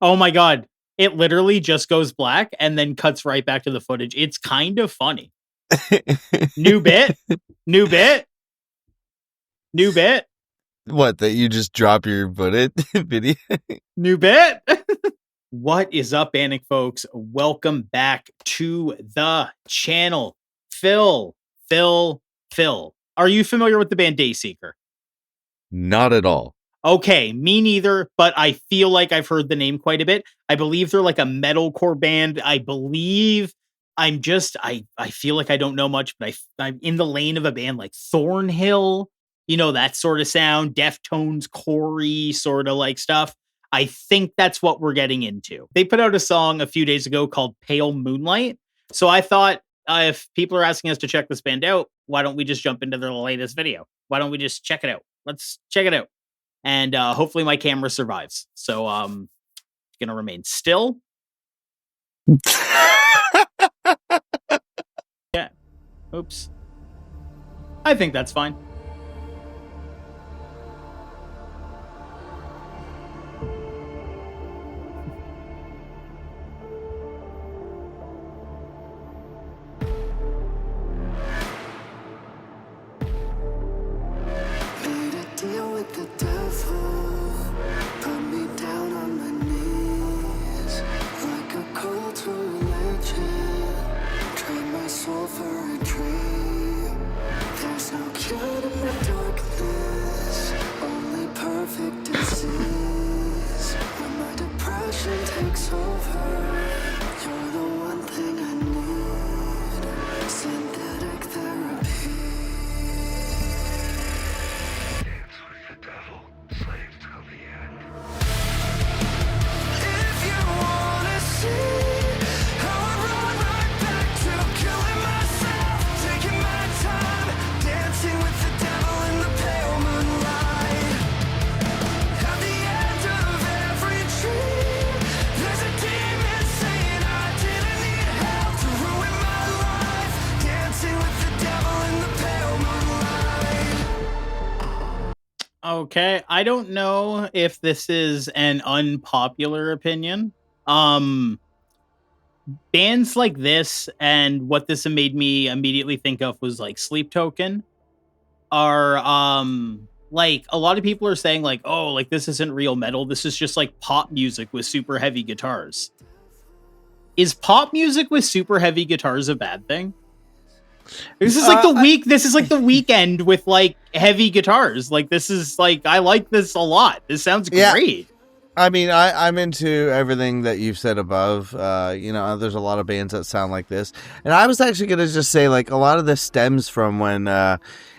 Oh my god. It literally just goes black and then cuts right back to the footage. It's kind of funny. New bit? New bit? New bit? What, that you just drop your bullet video? New bit? What is up, banding folks? Welcome back to the channel. Phil. Are you familiar with the band Dayseeker? Not at all. Okay, me neither, but I feel like I've heard the name quite a bit. I believe they're like a metalcore band. I believe I feel like I don't know much, but I'm in the lane of a band like Thornhill, that sort of sound, Deftones, Corey sort of like stuff. I think that's what we're getting into. They put out a song a few days ago called Pale Moonlight. So I thought if people are asking us to check this band out, why don't we just jump into their latest video? Why don't we just check it out? Let's check it out. And hopefully my camera survives. So gonna remain still. Yeah. Oops. I think that's fine. Made a deal with the devil, put me down on my knees, like a call to religion, trade my soul for a dream. There's no cure to my darkness, only perfect disease. When my depression takes over, you're the one thing I need, synthetic therapy. Dance with the devil, slave till the end. If you wanna see how I run right back to killing myself, taking my time, dancing with the devil in the pale moonlight. At the end of every dream, there's a demon saying I didn't need help to ruin my life. Dancing with the devil in the pale moonlight. Okay. I don't know if this is an unpopular opinion. Bands like this and what this made me immediately think of was like Sleep Token are like a lot of people are saying like, oh, like this isn't real metal. This is just like pop music with super heavy guitars. Is pop music with super heavy guitars a bad thing? This is like this is like the Weeknd with like heavy guitars. Like this is like I like this a lot. This sounds great. I mean, I'm into everything that you've said above. There's a lot of bands that sound like this. And I was actually going to just say, like, a lot of this stems from when,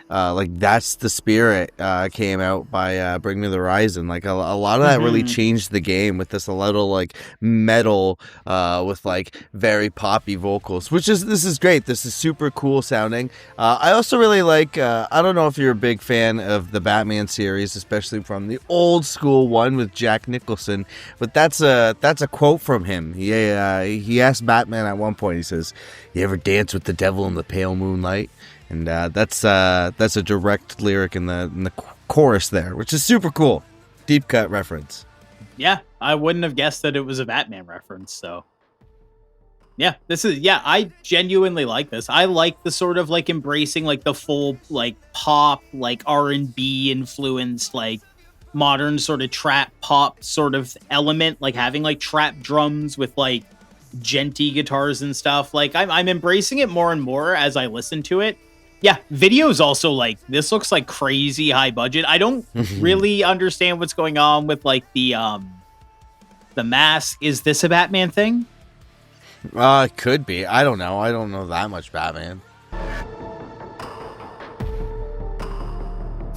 That's the Spirit came out by Bring Me the Horizon. Like, a lot of that really changed the game with this a little, like, metal with, like, very poppy vocals, this is great. This is super cool sounding. I also really like, I don't know if you're a big fan of the Batman series, especially from the old school one with Jack Nicholson, but that's a quote from him. He asked Batman at one point, he says, "You ever dance with the devil in the pale moonlight?" And that's a direct lyric in the chorus there, which is super cool. Deep cut reference. Yeah, I wouldn't have guessed that it was a Batman reference. So, yeah, I genuinely like this. I like the sort of like embracing like the full like pop, like R&B influenced, like modern sort of trap pop sort of element, like having like trap drums with like Djenty guitars and stuff. Like I'm embracing it more and more as I listen to it. Yeah, videos also like this looks like crazy high budget. I don't really understand what's going on with like the mask. Is this a Batman thing? It could be. I don't know. I don't know that much Batman.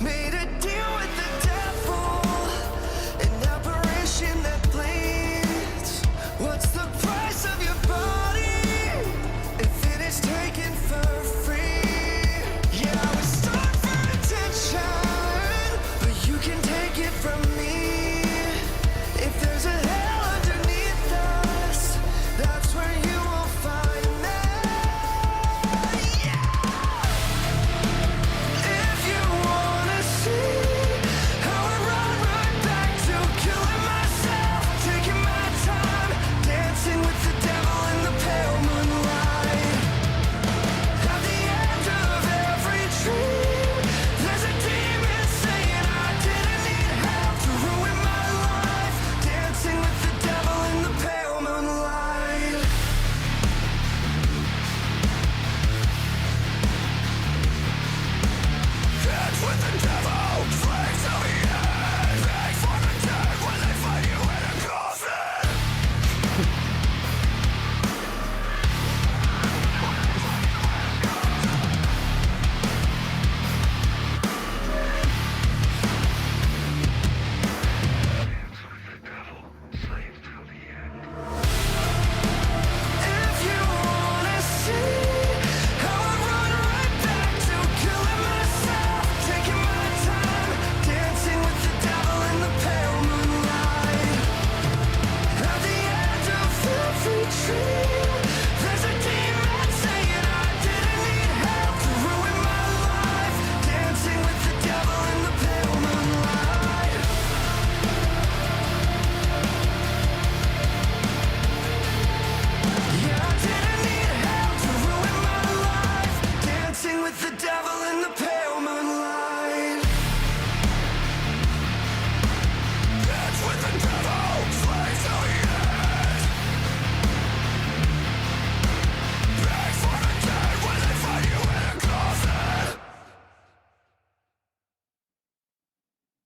Made a deal with the devil, an apparition that bleeds. What's the price of your body if it is taken for free? Yeah, we start for attention, but you can take it from me. If there's a hell underneath us, that's where you will find me.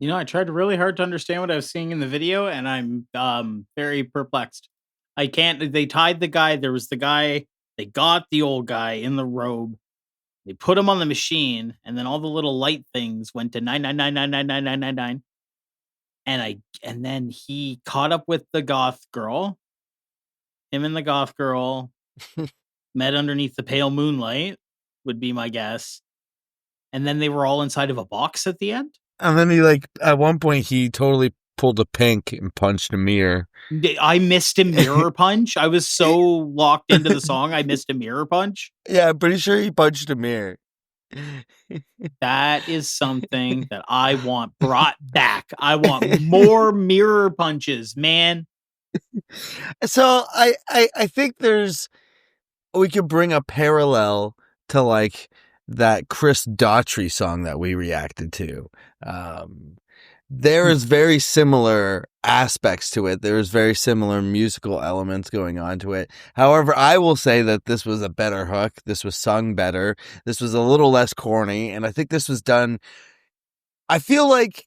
I tried really hard to understand what I was seeing in the video, and I'm very perplexed. I can't. They tied the guy. There was the guy. They got the old guy in the robe. They put him on the machine, and then all the little light things went to 999999999. And then he caught up with the goth girl. Him and the goth girl met underneath the pale moonlight, would be my guess. And then they were all inside of a box at the end. And then he at one point he totally pulled a pink and punched a mirror. I missed a mirror punch. I was so locked into the song, I missed a mirror punch. Yeah, I'm pretty sure he punched a mirror. That is something that I want brought back. I want more mirror punches, man. So I think we could bring a parallel to that Chris Daughtry song that we reacted to. There is very similar aspects to it. There is very similar musical elements going on to it. However, I will say that this was a better hook. This was sung better. This was a little less corny. And I think this was done. I feel like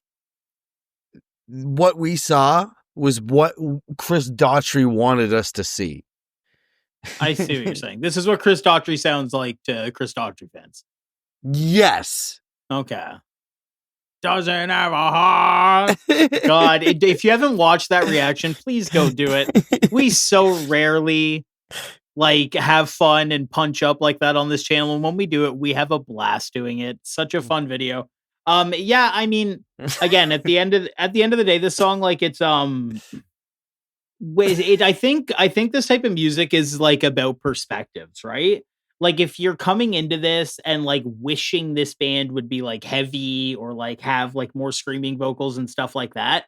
what we saw was what Chris Daughtry wanted us to see. I see what you're saying. This is what Chris Daughtry sounds like to Chris Daughtry fans. Yes. Okay. Doesn't have a heart. God, if you haven't watched that reaction, please go do it. We so rarely have fun and punch up like that on this channel, and when we do it, we have a blast doing it. Such a fun video. Yeah, I mean, again, at the end of the day, this song, it's I think this type of music is about perspectives, right? If you're coming into this and wishing this band would be heavy or have more screaming vocals and stuff like that,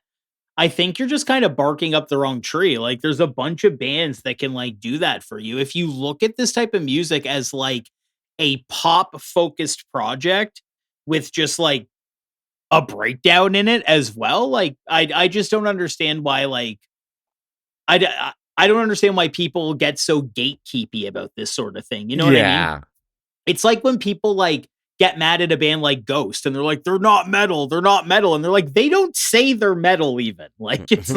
I think you're just kind of barking up the wrong tree. There's a bunch of bands that can do that for you. If you look at this type of music as a pop focused project with just a breakdown in it as well, I just don't understand why I don't understand why people get so gatekeepy about this sort of thing. You know what I mean? It's like when people get mad at a band like Ghost and they're like, they're not metal. And they're like, they don't say they're metal even. It's you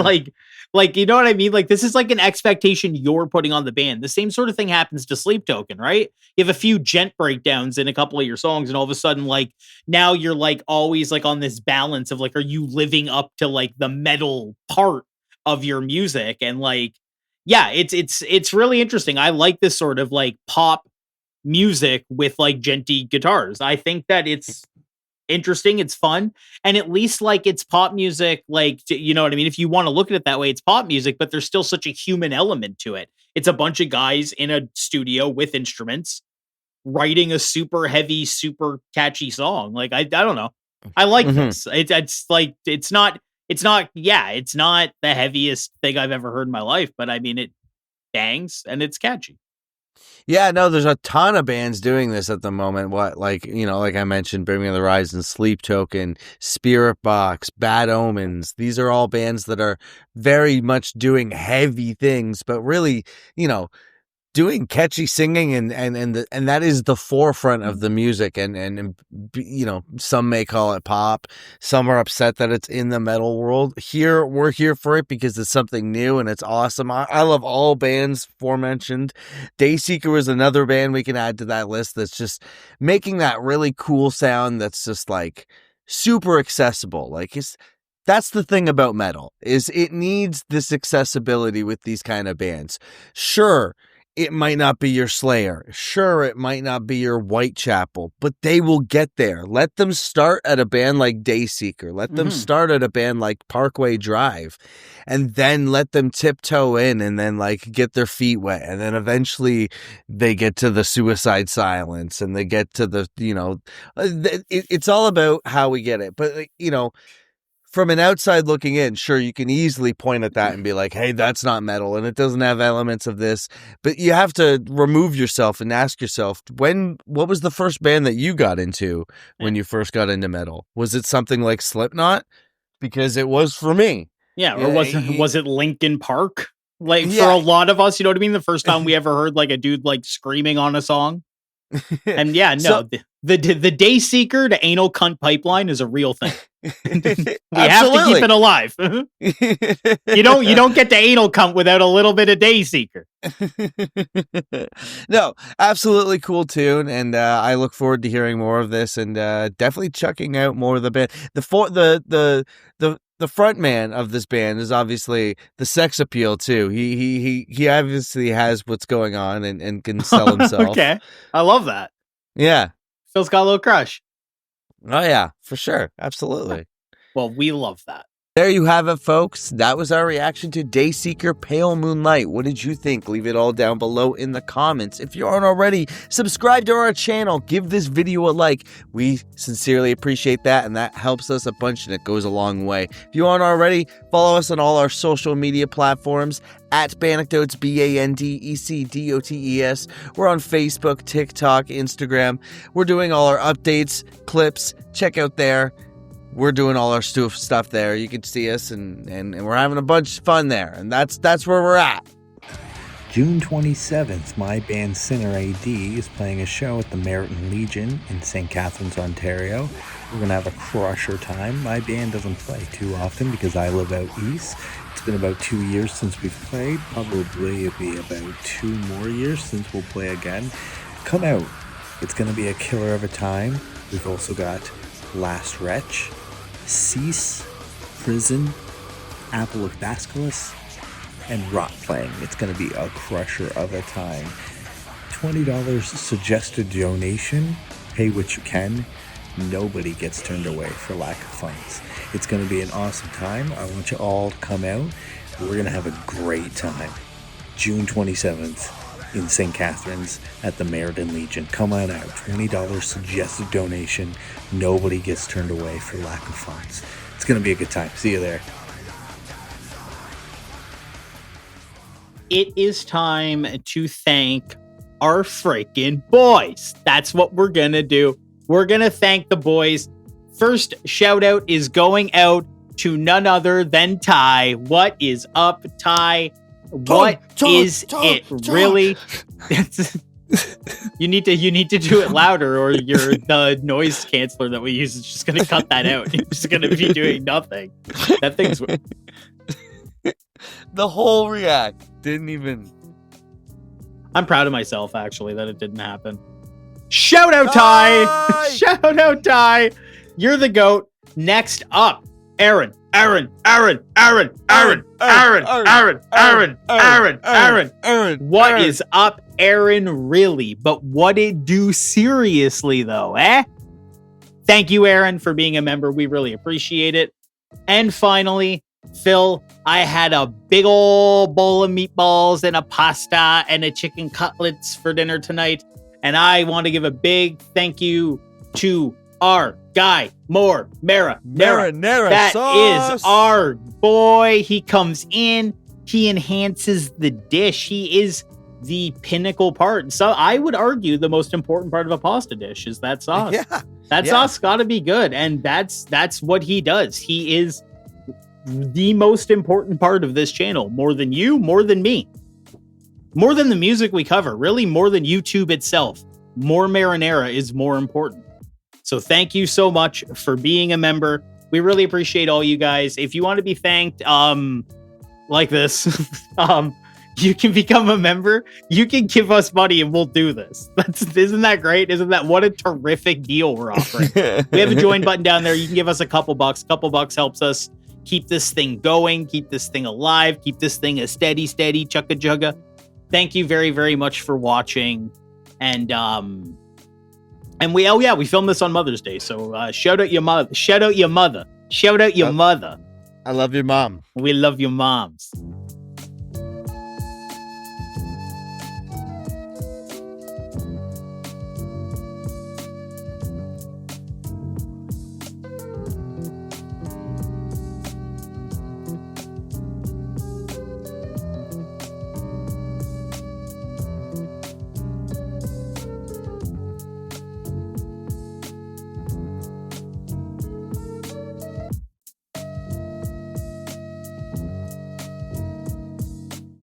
know what I mean? This is an expectation you're putting on the band. The same sort of thing happens to Sleep Token, right? You have a few gent breakdowns in a couple of your songs and all of a sudden, now you're always on this balance of are you living up to the metal part of your music? And yeah, it's really interesting. I like this sort of pop music with Djenty guitars. I think that it's interesting, it's fun, and at least it's pop music, you know what I mean? If you want to look at it that way, it's pop music, but there's still such a human element to it. It's a bunch of guys in a studio with instruments writing a super heavy, super catchy song. I don't know. I like this. It's not the heaviest thing I've ever heard in my life, but I mean, it bangs and it's catchy. Yeah, no, there's a ton of bands doing this at the moment. Like I mentioned, Bring Me the Horizon, Sleep Token, Spirit Box, Bad Omens. These are all bands that are very much doing heavy things, but really, doing catchy singing and that is the forefront of the music and some may call it pop, some are upset that it's in the metal world. We're here for it because it's something new and it's awesome. I love all bands aforementioned. Dayseeker is another band we can add to that list that's just making that really cool sound that's just super accessible. That's the thing about metal, is it needs this accessibility with these kind of bands. Sure, it might not be your Slayer. Sure, it might not be your Whitechapel, but they will get there. Let them start at a band like Dayseeker. Let them start at a band like Parkway Drive, and then let them tiptoe in and then get their feet wet. And then eventually they get to the Suicide Silence and they get to the, it's all about how we get it. But, from an outside looking in, sure, you can easily point at that and be like, hey, that's not metal and it doesn't have elements of this. But you have to remove yourself and ask yourself, what was the first band that you got into when you first got into metal? Was it something like Slipknot? Because it was for me. Yeah, or was it Linkin Park? For a lot of us, you know what I mean? The first time we ever heard a dude screaming on a song. And yeah, no, So- the Dayseeker to anal cunt pipeline is a real thing. We have to Absolutely. keep it alive. You don't get to anal cunt without a little bit of Dayseeker. No, absolutely cool tune, and I look forward to hearing more of this, and definitely checking out more of the band. The front man of this band is obviously the sex appeal too. He obviously has what's going on and can sell himself. Okay, I love that. Yeah. Phil's got a little crush. Oh yeah, for sure. Absolutely. Well, we love that. There you have it, folks. That was our reaction to Dayseeker Pale Moonlight. What did you think? Leave it all down below in the comments. If you aren't already, subscribe to our channel. Give this video a like. We sincerely appreciate that, and that helps us a bunch, and it goes a long way. If you aren't already, follow us on all our social media platforms at Bandecdotes, BANDECDOTES. We're on Facebook, TikTok, Instagram. We're doing all our updates, clips. Check out there. We're doing all our stuff there. You can see us, and we're having a bunch of fun there. And that's where we're at. June 27th, my band Sinner AD is playing a show at the Meriton Legion in St. Catharines, Ontario. We're going to have a crusher time. My band doesn't play too often because I live out east. It's been about 2 years since we've played. Probably it'll be about 2 more years since we'll play again. Come out. It's going to be a killer of a time. We've also got Last Wretch, Cease, Prison, Apple of Basculus, and Rot playing. It's going to be a crusher of a time. $20 suggested donation. Pay what you can. Nobody gets turned away for lack of funds. It's going to be an awesome time. I want you all to come out. We're going to have a great time. June 27th in St. Catharines at the Meriton Legion. Come on out. $20 suggested donation. Nobody gets turned away for lack of funds. It's going to be a good time. See you there. It is time to thank our freaking boys. That's what we're going to do. We're going to thank the boys. First shout out is going out to none other than Ty. What is up, Ty? What is it? Really? You need to do it louder, or the noise canceller that we use is just going to cut that out. You're just going to be doing nothing. That thing's... The whole react didn't even... I'm proud of myself, actually, that it didn't happen. Shout out, Ty! Shout out, Ty! You're the GOAT. Next up, Aaron. What is up, Aaron? Really? But what it do seriously, though, eh? Thank you, Aaron, for being a member. We really appreciate it. And finally, Phil, I had a big old bowl of meatballs and a pasta and a chicken cutlets for dinner tonight. And I want to give a big thank you to our guy, Nera. That sauce. Is our boy. He comes in, he enhances the dish. He is the pinnacle part. So I would argue the most important part of a pasta dish is that sauce. Yeah. That sauce got to be good. And that's what he does. He is the most important part of this channel, more than you, more than me, more than the music we cover, really more than YouTube itself. More marinara is more important. So thank you so much for being a member. We really appreciate all you guys. If you want to be thanked like this, you can become a member. You can give us money and we'll do this. Isn't that great? Isn't that what a terrific deal we're offering? We have a join button down there. You can give us a couple bucks. Couple bucks helps us keep this thing going, keep this thing alive, keep this thing a steady chugga jugga. Thank you very, very much for watching. And we filmed this on Mother's Day. So shout out your mother. Shout out your mother. I love your mom. We love your moms.